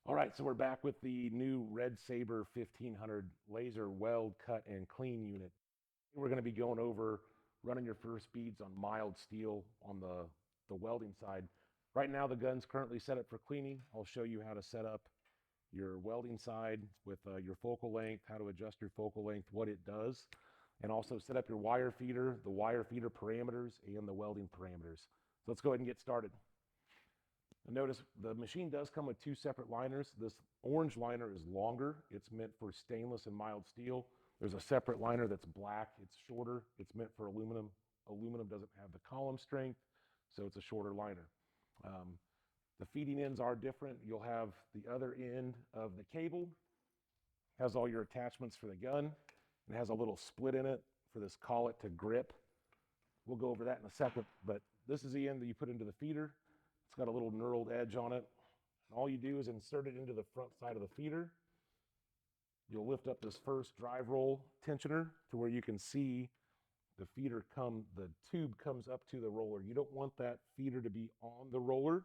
All right, so we're back with the new RedSabre 1500 laser weld, cut, and clean unit. We're going to be going over running your first beads on mild steel on the welding side. Right now, the gun's currently set up for cleaning. I'll show you how to set up your welding side with your focal length, how to adjust your focal length, what it does, and also set up your wire feeder, the wire feeder parameters, and the welding parameters. So let's go ahead and get started. Notice the machine does come with two separate liners. This orange liner is longer. It's meant for stainless and mild steel. There's a separate liner that's black. It's shorter. It's meant for aluminum. Aluminum doesn't have the column strength, so it's a shorter liner. The feeding ends are different. You'll have the other end of the cable, has all your attachments for the gun, and it has a little split in it for this collet to grip. We'll go over that in a second, but this is the end that you put into the feeder. It's got a little knurled edge on it. And all you do is insert it into the front side of the feeder. You'll lift up this first drive roll tensioner to where you can see the tube comes up to the roller. You don't want that feeder to be on the roller,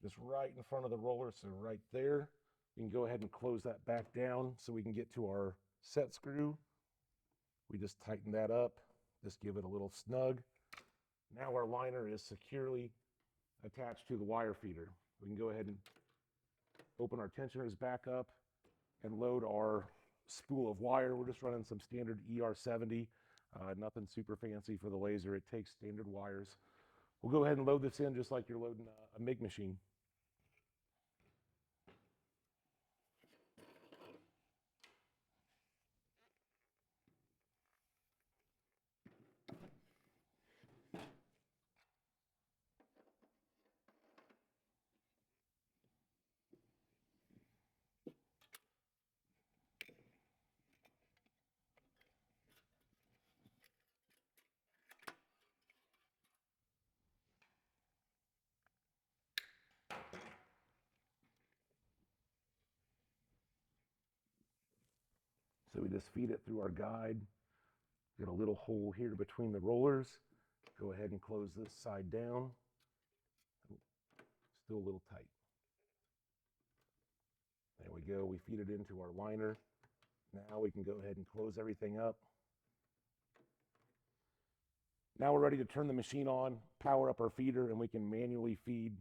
just right in front of the roller, so right there. You can go ahead and close that back down so we can get to our set screw. We just tighten that up, just give it a little snug. Now our liner is securely attached to the wire feeder. We can go ahead and open our tensioners back up and load our spool of wire. We're just running some standard ER70, nothing super fancy for the laser. It takes standard wires. We'll go ahead and load this in just like you're loading a MIG machine. So we just feed it through our guide. Got a little hole here between the rollers. Go ahead and close this side down. Still a little tight. There we go. We feed it into our liner. Now we can go ahead and close everything up. Now we're ready to turn the machine on, power up our feeder, and we can manually feed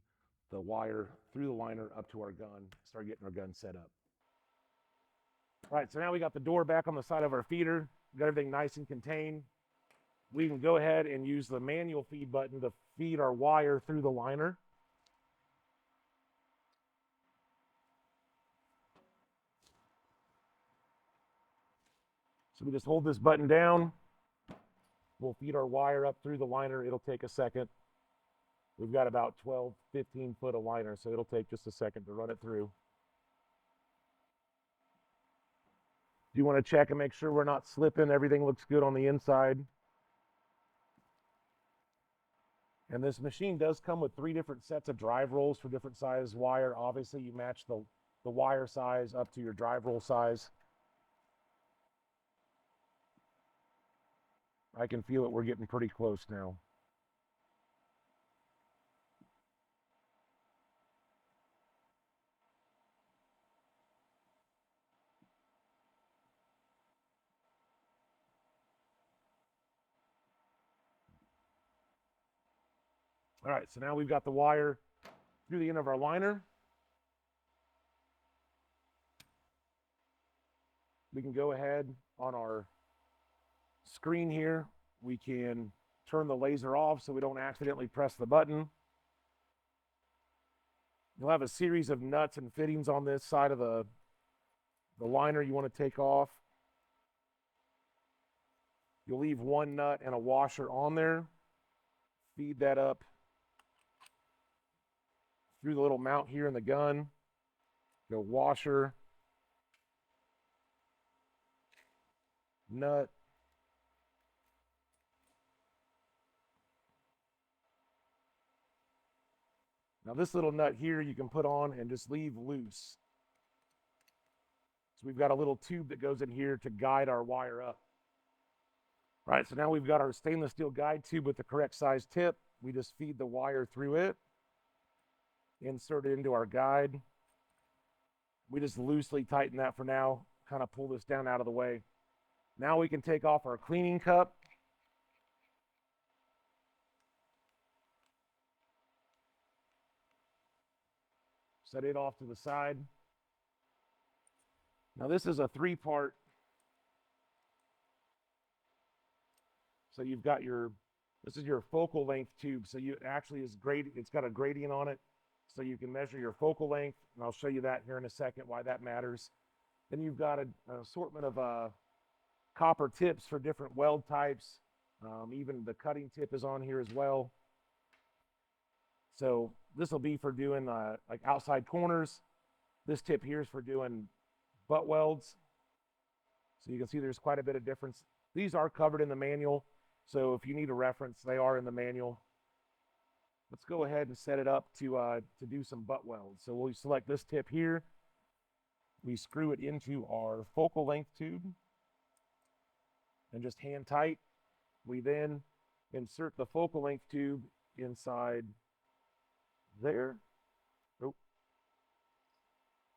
the wire through the liner up to our gun, start getting our gun set up. All right, so now we got the door back on the side of our feeder. We got everything nice and contained. We can go ahead and use the manual feed button to feed our wire through the liner. So we just hold this button down. We'll feed our wire up through the liner. It'll take a second. We've got about 12, 15 foot of liner, so it'll take just a second to run it through. You want to check and make sure we're not slipping. Everything looks good on the inside. And this machine does come with 3 different sets of drive rolls for different size wire. Obviously, you match the wire size up to your drive roll size. I can feel it. We're getting pretty close now. All right, so now we've got the wire through the end of our liner. We can go ahead on our screen here. We can turn the laser off so we don't accidentally press the button. You'll have a series of nuts and fittings on this side of the liner you want to take off. You'll leave one nut and a washer on there. Feed that up through the little mount here in the gun. Go washer, nut, now this little nut here you can put on and just leave loose. So we've got a little tube that goes in here to guide our wire up. All right, so now we've got our stainless steel guide tube with the correct size tip. We just feed the wire through it, insert it into our guide. We just loosely tighten that for now, kind of pull this down out of the way. Now we can take off our cleaning cup. Set it off to the side. Now this is a 3-part. So you've got this is your focal length tube. So it actually is it's got a gradient on it. So you can measure your focal length, and I'll show you that here in a second, why that matters. Then you've got an assortment of copper tips for different weld types. Even the cutting tip is on here as well. So this will be for doing like outside corners. This tip here is for doing butt welds. So you can see there's quite a bit of difference. These are covered in the manual. So if you need a reference, they are in the manual. Let's go ahead and set it up to do some butt welds. So we'll select this tip here. We screw it into our focal length tube and just hand tight. We then insert the focal length tube inside there.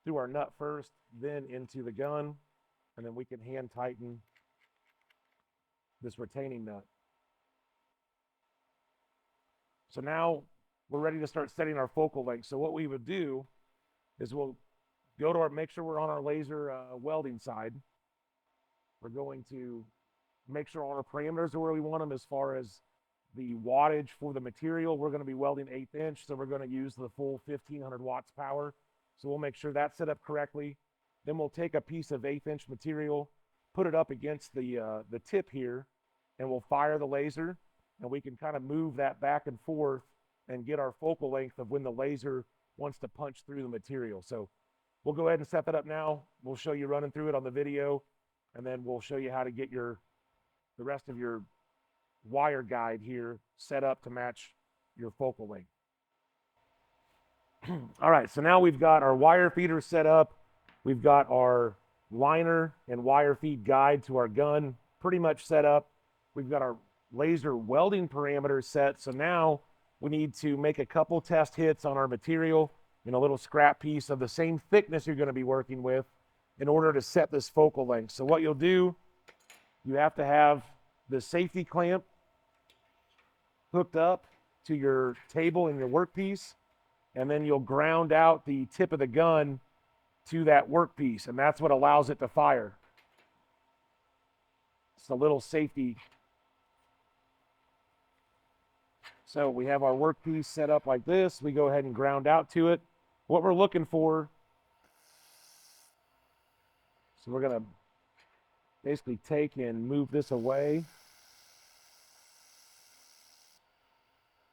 Through our nut first, then into the gun, and then we can hand tighten this retaining nut. So now we're ready to start setting our focal length. So what we would do is we'll go to make sure we're on our laser welding side. We're going to make sure all our parameters are where we want them as far as the wattage for the material. We're going to be welding 1/8 inch, so we're going to use the full 1500 watts power. So we'll make sure that's set up correctly. Then we'll take a piece of 1/8 inch material, put it up against the tip here, and we'll fire the laser, and we can kind of move that back and forth and get our focal length of when the laser wants to punch through the material. So we'll go ahead and set that up now. We'll show you running through it on the video, and then we'll show you how to get the rest of your wire guide here set up to match your focal length. All right, so now we've got our wire feeder set up. We've got our liner and wire feed guide to our gun pretty much set up. We've got our laser welding parameters set. So now we need to make a couple test hits on our material in a little scrap piece of the same thickness you're going to be working with in order to set this focal length. So what you'll do, you have to have the safety clamp hooked up to your table and your workpiece, and then you'll ground out the tip of the gun to that workpiece, and that's what allows it to fire. It's a little safety. So we have our workpiece set up like this. We go ahead and ground out to it. What we're looking for, so we're going to basically take and move this away.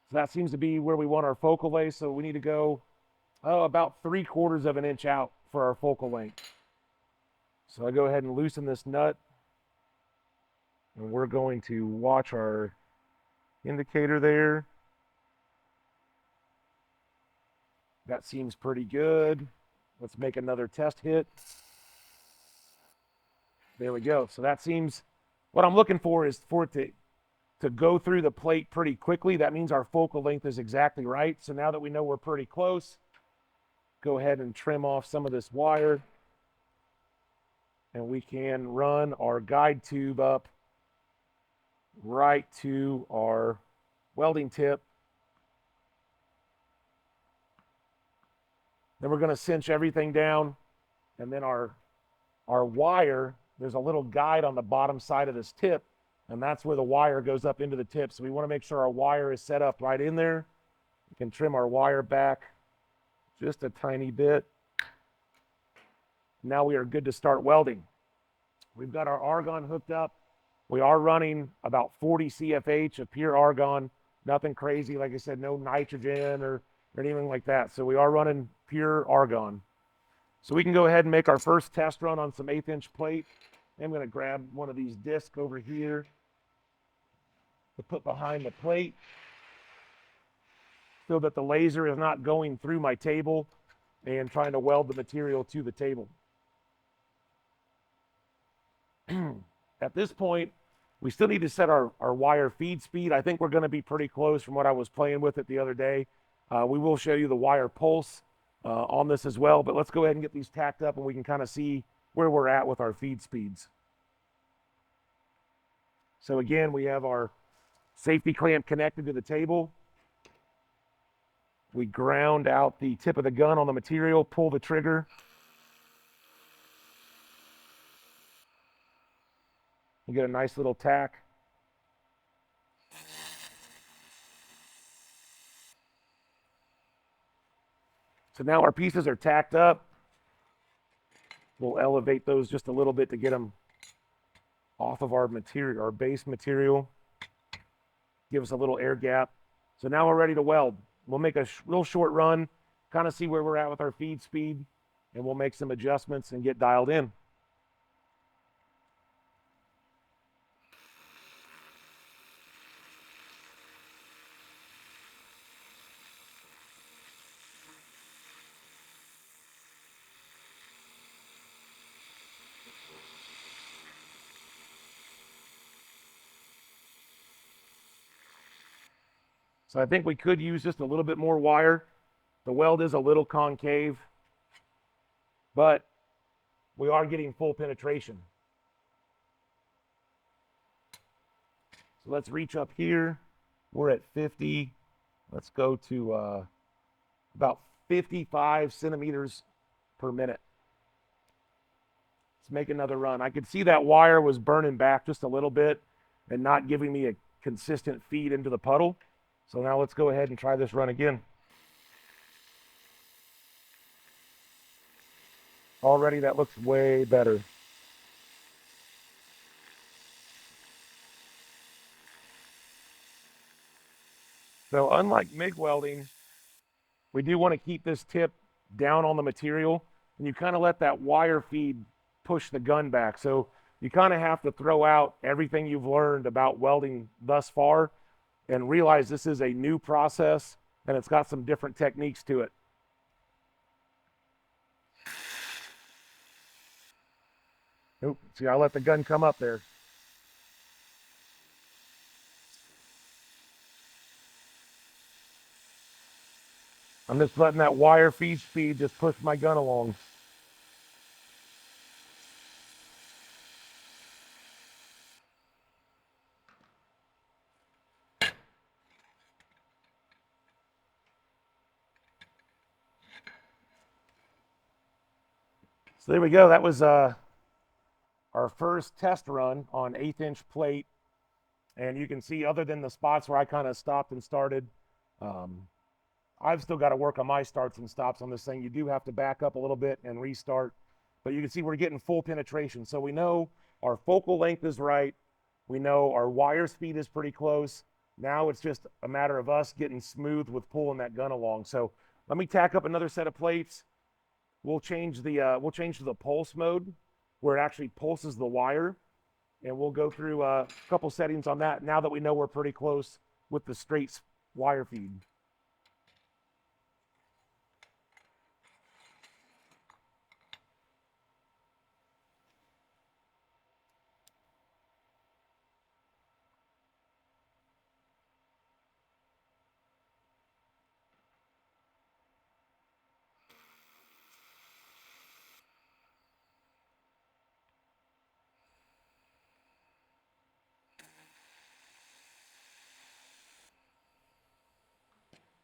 So that seems to be where we want our focal length. So we need to go about 3/4 of an inch out for our focal length. So I go ahead and loosen this nut, and we're going to watch our indicator there. That seems pretty good. Let's make another test hit. There we go. So that seems, what I'm looking for is for it to go through the plate pretty quickly. That means our focal length is exactly right. So now that we know we're pretty close, go ahead and trim off some of this wire, and we can run our guide tube up right to our welding tip. Then we're going to cinch everything down, and then our wire, there's a little guide on the bottom side of this tip, and that's where the wire goes up into the tip. So we want to make sure our wire is set up right in there. We can trim our wire back just a tiny bit. Now we are good to start welding. We've got our argon hooked up. We are running about 40 CFH of pure argon, nothing crazy. Like I said, no nitrogen or anything like that. So we are running pure argon. So we can go ahead and make our first test run on some 1/8 inch plate. I'm going to grab one of these discs over here to put behind the plate so that the laser is not going through my table and trying to weld the material to the table. At this point, we still need to set our wire feed speed. I think we're going to be pretty close from what I was playing with it the other day. We will show you the wire pulse on this as well. But let's go ahead and get these tacked up and we can kind of see where we're at with our feed speeds. So again, we have our safety clamp connected to the table. We ground out the tip of the gun on the material, pull the trigger. You get a nice little tack. So now our pieces are tacked up. We'll elevate those just a little bit to get them off of our material, our base material. Give us a little air gap. So now we're ready to weld. We'll make a real short run, kind of see where we're at with our feed speed, and we'll make some adjustments and get dialed in. So I think we could use just a little bit more wire. The weld is a little concave, but we are getting full penetration. So let's reach up here. We're at 50. Let's go to about 55 centimeters per minute. Let's make another run. I could see that wire was burning back just a little bit and not giving me a consistent feed into the puddle. So now let's go ahead and try this run again. Already that looks way better. So unlike MIG welding, we do want to keep this tip down on the material, and you kind of let that wire feed push the gun back. So you kind of have to throw out everything you've learned about welding thus far and realize this is a new process and it's got some different techniques to it. Oop, see, I let the gun come up there. I'm just letting that wire feed speed just push my gun along. So there we go. That was our first test run on 1/8" plate. And you can see, other than the spots where I kind of stopped and started, I've still got to work on my starts and stops on this thing. You do have to back up a little bit and restart. But you can see we're getting full penetration. So we know our focal length is right. We know our wire speed is pretty close. Now it's just a matter of us getting smooth with pulling that gun along. So let me tack up another set of plates. We'll change to the pulse mode, where it actually pulses the wire, and we'll go through a couple settings on that now that we know we're pretty close with the straight wire feed.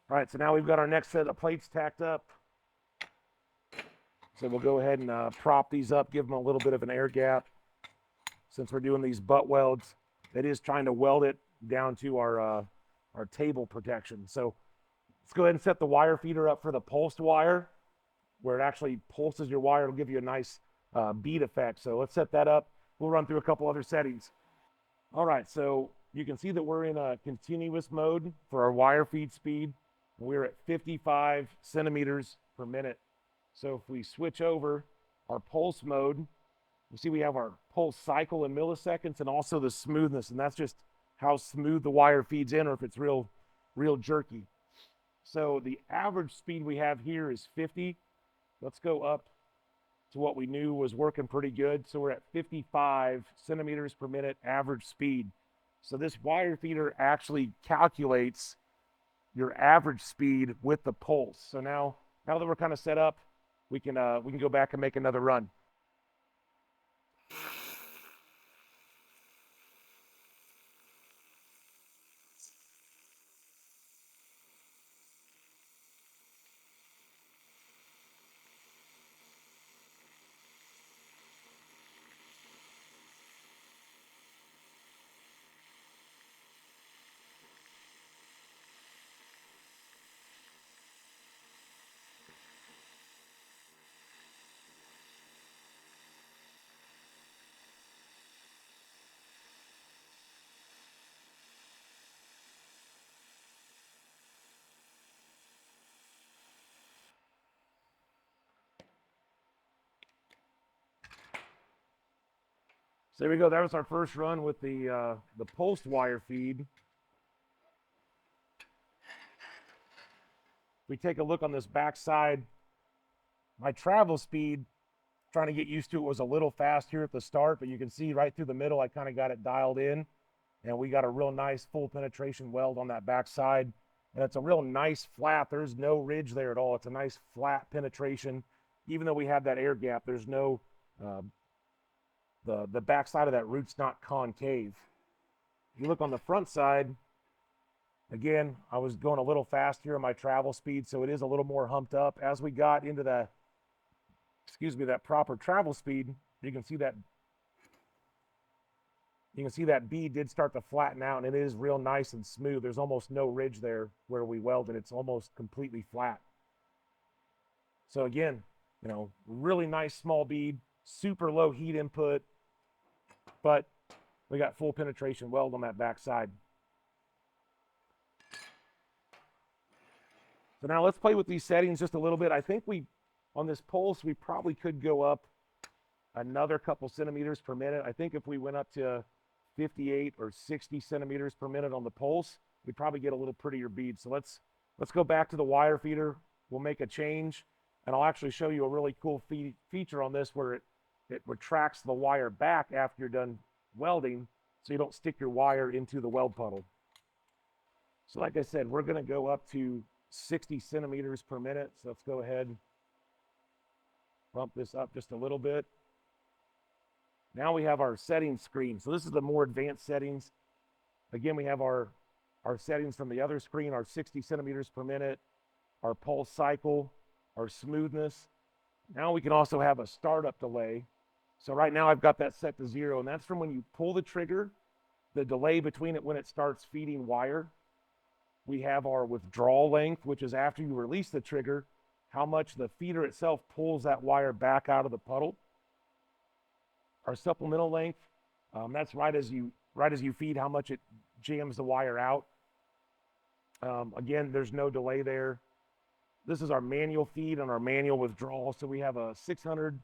All right, so now we've got our next set of plates tacked up. So we'll go ahead and prop these up, give them a little bit of an air gap. Since we're doing these butt welds, it is trying to weld it down to our table protection. So let's go ahead and set the wire feeder up for the pulsed wire, where it actually pulses your wire. It'll give you a nice beat effect. So let's set that up. We'll run through a couple other settings. All right, so you can see that we're in a continuous mode for our wire feed speed. We're at 55 centimeters per minute. So if we switch over our pulse mode, you see we have our pulse cycle in milliseconds and also the smoothness, and that's just how smooth the wire feeds in or if it's real jerky. So the average speed we have here is 50. Let's go up to what we knew was working pretty good. So we're at 55 centimeters per minute average speed. So this wire feeder actually calculates your average speed with the pulse. So now Now that we're kind of set up, we can go back and make another run. So there we go. That was our first run with the pulsed wire feed. We take a look on this back side. My travel speed, trying to get used to it, was a little fast here at the start, but you can see right through the middle, I kind of got it dialed in, and we got a real nice full penetration weld on that back side. And it's a real nice flat. There's no ridge there at all. It's a nice flat penetration. Even though we have that air gap, there's no, the back side of that route's not concave. If you look on the front side, again, I was going a little fast here in my travel speed, so it is a little more humped up. As we got into that proper travel speed, you can see that bead did start to flatten out, and it is real nice and smooth. There's almost no ridge there where we welded. It's almost completely flat. So again, really nice small bead, super low heat input, but we got full penetration weld on that back side. So now let's play with these settings just a little bit. I think on this pulse, we probably could go up another couple centimeters per minute. I think if we went up to 58 or 60 centimeters per minute on the pulse, we'd probably get a little prettier bead. So let's go back to the wire feeder. We'll make a change, and I'll actually show you a really cool feature on this where it retracts the wire back after you're done welding, so you don't stick your wire into the weld puddle. So like I said, we're going to go up to 60 centimeters per minute. So let's go ahead and bump this up just a little bit. Now we have our settings screen. So this is the more advanced settings. Again, we have our settings from the other screen, our 60 centimeters per minute, our pulse cycle, our smoothness. Now we can also have a startup delay. So right now I've got that set to 0, and that's from when you pull the trigger, the delay between it when it starts feeding wire. We have our withdrawal length, which is after you release the trigger, how much the feeder itself pulls that wire back out of the puddle. Our supplemental length, that's right as you feed, how much it jams the wire out. Again, there's no delay there. This is our manual feed and our manual withdrawal. So we have a 600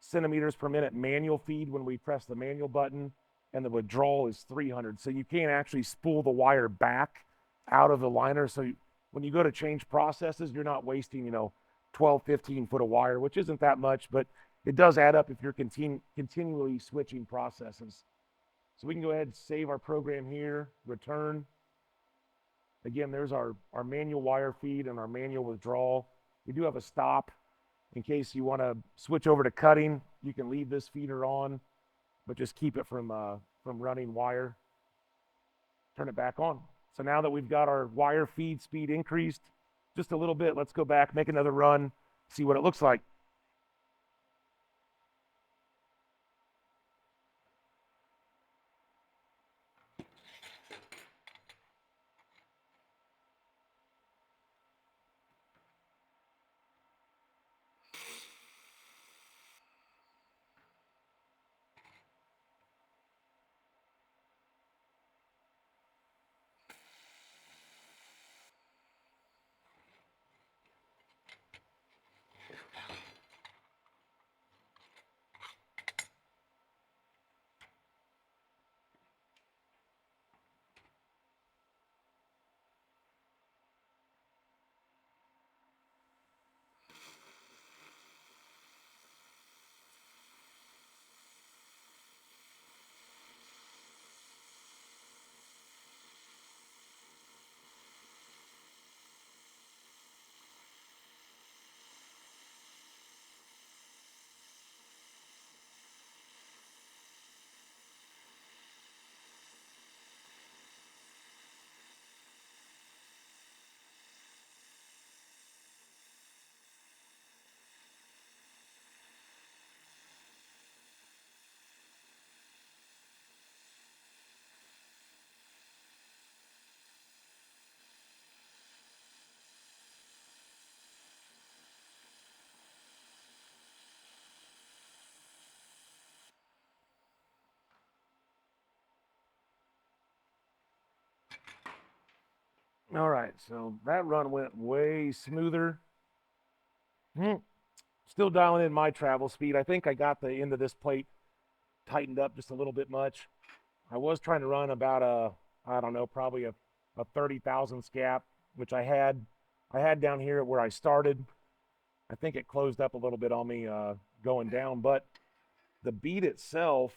centimeters per minute manual feed when we press the manual button, and the withdrawal is 300. So you can't actually spool the wire back out of the liner. So when you go to change processes, you're not wasting, 12, 15 foot of wire, which isn't that much, but it does add up if you're continually switching processes. So we can go ahead and save our program here, return. Again, there's our manual wire feed and our manual withdrawal. We do have a stop in case you want to switch over to cutting. You can leave this feeder on, but just keep it from running wire. Turn it back on. So now that we've got our wire feed speed increased just a little bit, let's go back, make another run, see what it looks like. All right, so that run went way smoother. Still dialing in my travel speed. I think I got the end of this plate tightened up just a little bit much. I was trying to run about I don't know, probably a 30,000 gap, which I had down here where I started. I think it closed up a little bit on me going down, but the bead itself,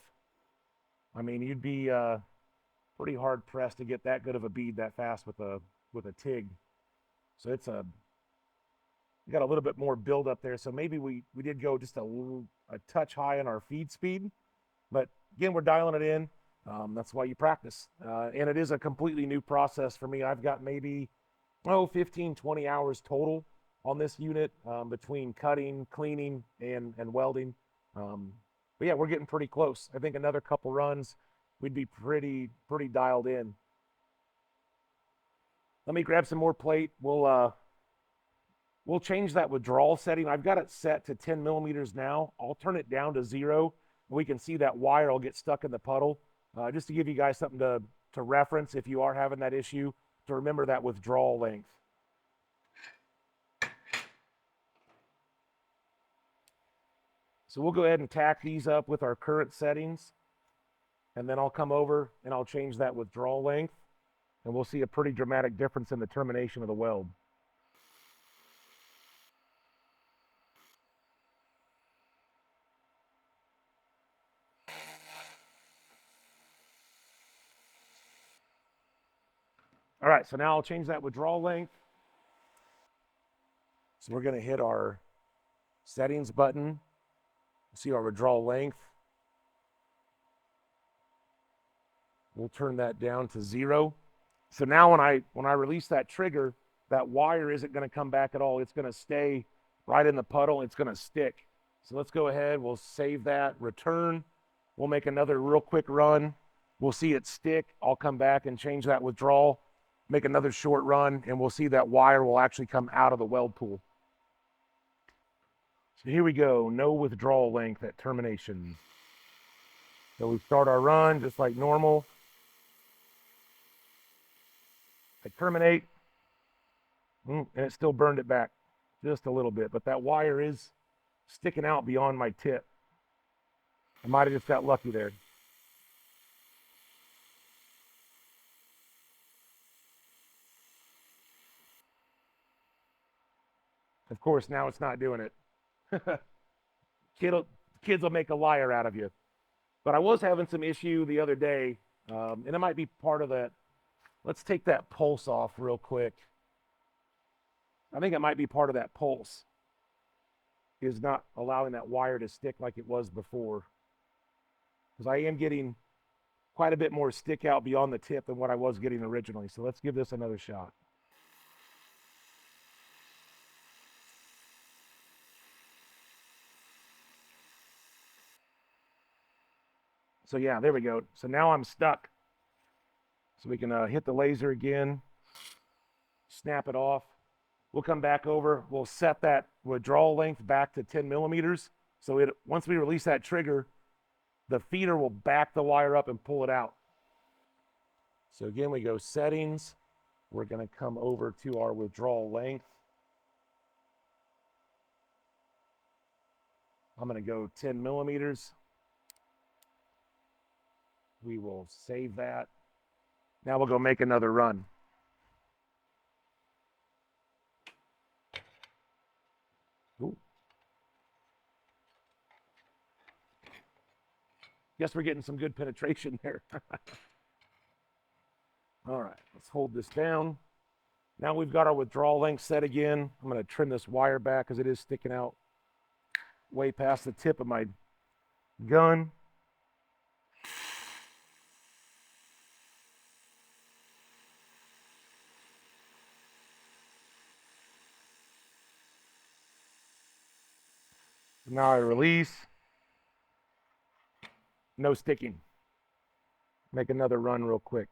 I mean, you'd be pretty hard pressed to get that good of a bead that fast with a TIG. So it's a got a little bit more build up there. So maybe we did go just a touch high in our feed speed, but again, we're dialing it in. That's why you practice. And it is a completely new process for me. I've got maybe 15, 20 hours total on this unit between cutting, cleaning, and welding. But yeah, we're getting pretty close. I think another couple runs, we'd be pretty dialed in. Let me grab some more plate. We'll change that withdrawal setting. I've got it set to 10 millimeters now. I'll turn it down to 0. We can see that wire will get stuck in the puddle. Just to give you guys something to reference if you are having that issue, to remember that withdrawal length. So we'll go ahead and tack these up with our current settings, and then I'll come over and I'll change that withdrawal length, and we'll see a pretty dramatic difference in the termination of the weld. All right, so now I'll change that withdrawal length. So we're going to hit our settings button. See our withdrawal length. We'll turn that down to 0. So now when I release that trigger, that wire isn't going to come back at all. It's going to stay right in the puddle. It's going to stick. So let's go ahead. We'll save that, return. We'll make another real quick run. We'll see it stick. I'll come back and change that withdrawal, make another short run, and we'll see that wire will actually come out of the weld pool. So here we go. No withdrawal length at termination. So we start our run just like normal. I terminate, and it still burned it back just a little bit, but that wire is sticking out beyond my tip. I might have just got lucky there. Of course, now it's not doing it. Kids will make a liar out of you. But I was having some issue the other day, and it might be part of that. Let's take that pulse off real quick. I think it might be part of that pulse is not allowing that wire to stick like it was before. Because I am getting quite a bit more stick out beyond the tip than what I was getting originally. So let's give this another shot. So yeah, there we go. So now I'm stuck. So we can hit the laser again, snap it off. We'll come back over. We'll set that withdrawal length back to 10 millimeters. So once we release that trigger, the feeder will back the wire up and pull it out. So again, we go settings. We're going to come over to our withdrawal length. I'm going to go 10 millimeters. We will save that. Now we'll go make another run. Ooh. Guess we're getting some good penetration there. All right, let's hold this down. Now we've got our withdrawal length set again. I'm going to trim this wire back because it is sticking out way past the tip of my gun. Now I release. No sticking. Make another run real quick.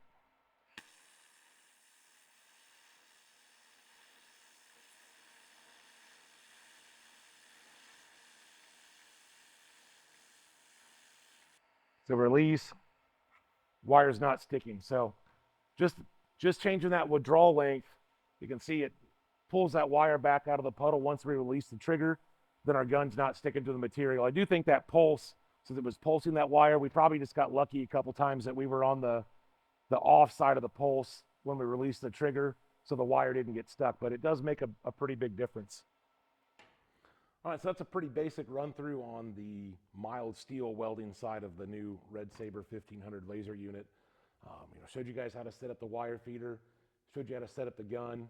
So release. Wire's not sticking. So just Just changing that withdrawal length, you can see it pulls that wire back out of the puddle once we release the trigger. Then our gun's not sticking to the material. I do think that pulse, since it was pulsing that wire, we probably just got lucky a couple times that we were on the off side of the pulse when we released the trigger, so the wire didn't get stuck, but it does make a pretty big difference. All right, so that's a pretty basic run through on the mild steel welding side of the new RedSabre 1500 laser unit. Showed you guys how to set up the wire feeder, showed you how to set up the gun,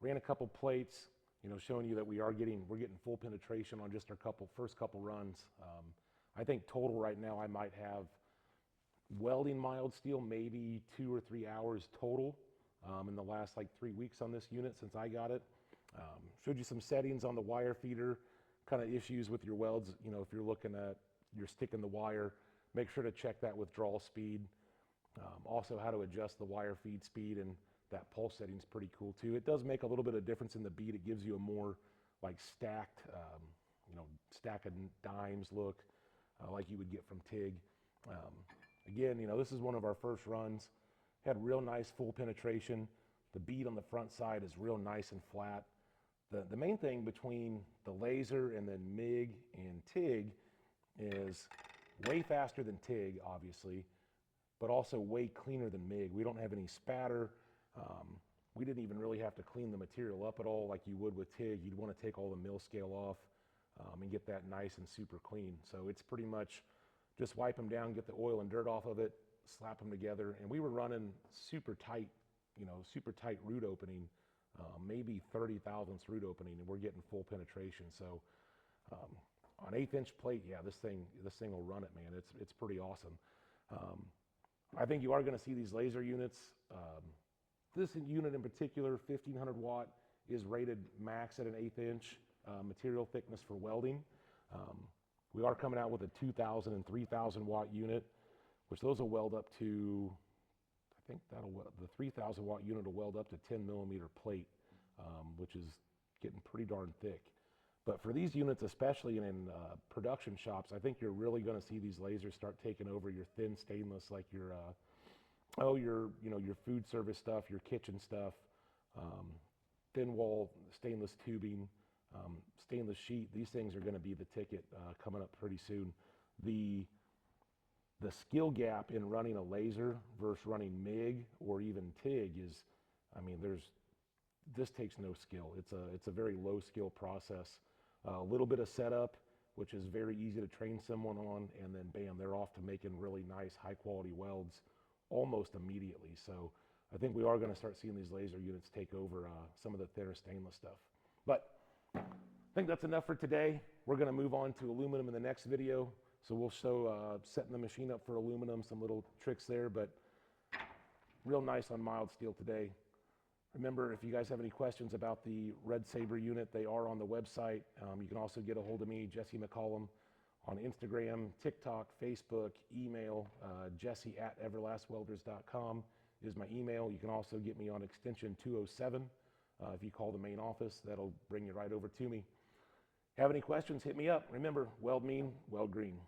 ran a couple plates, showing you that we're getting full penetration on just our first couple runs. I think total right now I might have welding mild steel maybe 2 or 3 hours total in the last like 3 weeks on this unit since I got it. Showed you some settings on the wire feeder, kind of issues with your welds. If you're looking at you're sticking the wire, make sure to check that withdrawal speed. Also how to adjust the wire feed speed, and that pulse setting is pretty cool too. It does make a little bit of difference in the bead. It gives you a more like stacked, stack of dimes look, like you would get from TIG. Again, this is one of our first runs. Had real nice full penetration. The bead on the front side is real nice and flat. The main thing between the laser and then MIG and TIG is way faster than TIG, obviously, but also way cleaner than MIG. We don't have any spatter. We didn't even really have to clean the material up at all like you would with TIG. You'd want to take all the mill scale off and get that nice and super clean. So it's pretty much just wipe them down, get the oil and dirt off of it, slap them together. And we were running super tight root opening, maybe 30 thousandths root opening, and we're getting full penetration. So on 1/8 inch plate, yeah, this thing will run it, man. It's pretty awesome. I think you are going to see these laser units. This unit in particular, 1500 watt, is rated max at an 1/8 inch material thickness for welding. We are coming out with a 2000 and 3000 watt unit, which those will weld up to, I think the 3000 watt unit will weld up to 10 millimeter plate, which is getting pretty darn thick. But for these units, especially in production shops, I think you're really going to see these lasers start taking over your thin stainless, like your food service stuff, your kitchen stuff, thin wall stainless tubing, stainless sheet. These things are going to be the ticket coming up pretty soon. The skill gap in running a laser versus running MIG or even TIG is, this takes no skill. It's a very low skill process. A little bit of setup, which is very easy to train someone on, and then bam, they're off to making really nice high quality welds almost immediately. So I think we are going to start seeing these laser units take over some of the thinner stainless stuff. But I think that's enough for today. We're going to move on to aluminum in the next video. So we'll show setting the machine up for aluminum, some little tricks there, but real nice on mild steel today. Remember, if you guys have any questions about the RedSabre unit, they are on the website. You can also get a hold of me, Jesse McCollum, on Instagram, TikTok, Facebook, email. Jesse@everlastwelders.com is my email. You can also get me on extension 207. If you call the main office, that'll bring you right over to me. Have any questions, hit me up. Remember, weld mean, weld green.